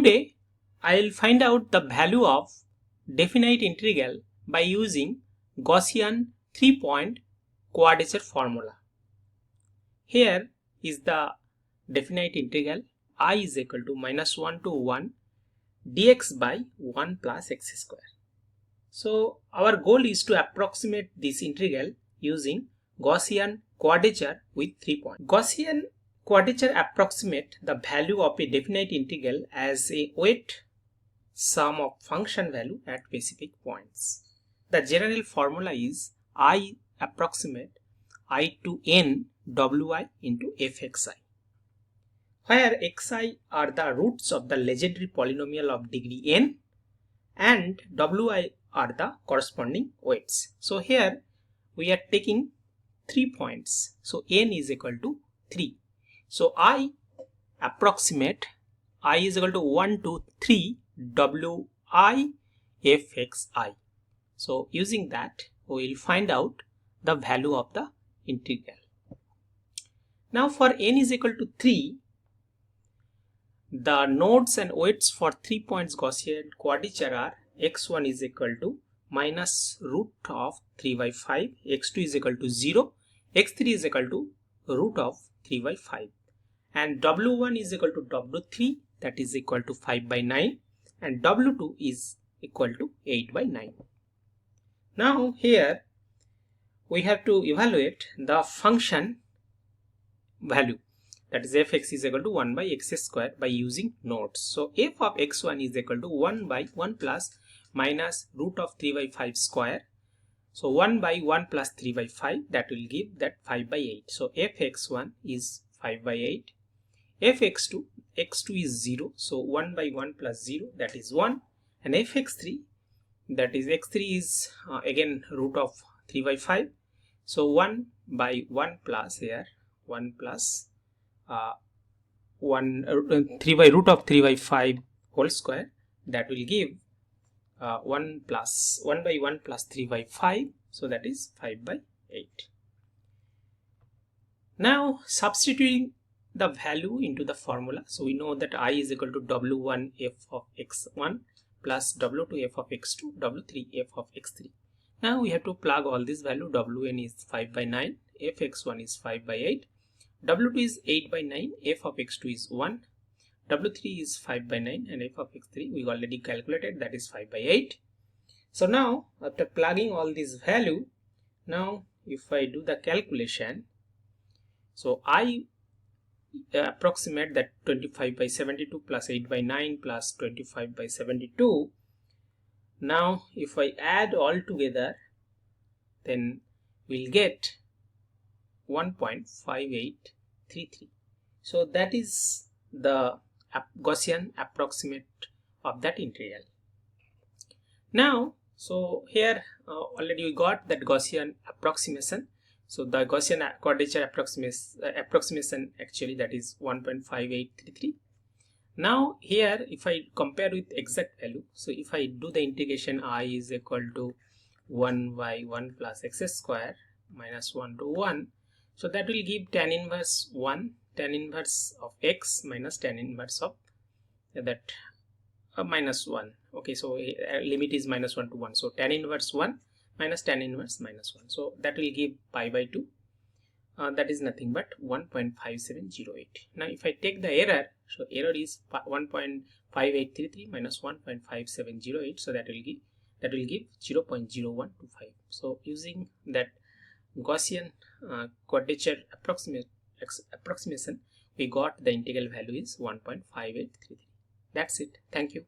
Today I will find out the value of definite integral by using Gaussian 3-point quadrature formula. Here is the definite integral I is equal to -1 to 1 dx by 1 plus x square. So our goal is to approximate this integral using Gaussian quadrature with 3 points. Gaussian quadrature approximate the value of a definite integral as a weight sum of function value at specific points. The general formula is I approximate I to n wi into fxi, where xi are the roots of the legendary polynomial of degree n and wi are the corresponding weights. So here we are taking 3 points. So n is equal to 3. So I approximate I is equal to 1 to 3 wi fxi. So using that we will find out the value of the integral. Now for n is equal to 3, the nodes and weights for 3 points Gaussian quadrature are x1 is equal to minus root of 3 by 5, x2 is equal to 0, x3 is equal to root of 3 by 5, and w1 is equal to w3, that is equal to 5 by 9, and w2 is equal to 8 by 9. Now here we have to evaluate the function value, that is fx is equal to 1 by x square by using nodes. So f of x1 is equal to 1 by 1 plus minus root of 3 by 5 square. So 1 by 1 plus 3 by 5, that will give that 5 by 8. So fx1 is 5 by 8. Fx2, x2 is 0. So 1 by 1 plus 0, that is 1. And fx3, that is x3 is again root of 3 by 5. So 1 by 1 plus here 1 plus 3 by root of 3 by 5 whole square, that will give 1 by 1 plus 3 by 5, so that is 5 by 8. Now substituting the value into the formula, so we know that I is equal to w1 f of x1 plus w2 f of x2, w3 f of x3. Now we have to plug all this value. Wn is 5 by 9, fx1 is 5 by 8, w2 is 8 by 9, f of x2 is 1, w3 is 5 by 9, and f of x3 we already calculated, that is 5 by 8. So now after plugging all this value, now if I do the calculation, so I approximate that 25 by 72 plus 8 by 9 plus 25 by 72. Now if I add all together, then we'll get 1.5833. So that is the Gaussian approximate of that integral. Now so here already we got that Gaussian approximation. So the Gaussian quadrature approximation actually, that is 1.5833. Now here if I compare with exact value, so if I do the integration, I is equal to 1 by 1 plus x square minus 1 to 1, so that will give tan inverse 1, tan inverse of x minus tan inverse of that minus 1. Okay, so limit is minus 1 to 1, so tan inverse 1 minus tan inverse minus 1, so that will give pi by 2, that is nothing but 1.5708. Now if I take the error, so error is 1.5833 minus 1.5708, so that will give 0.0125. So using that Gaussian quadrature approximation, we got the integral value is 1.5833. That's it. Thank you.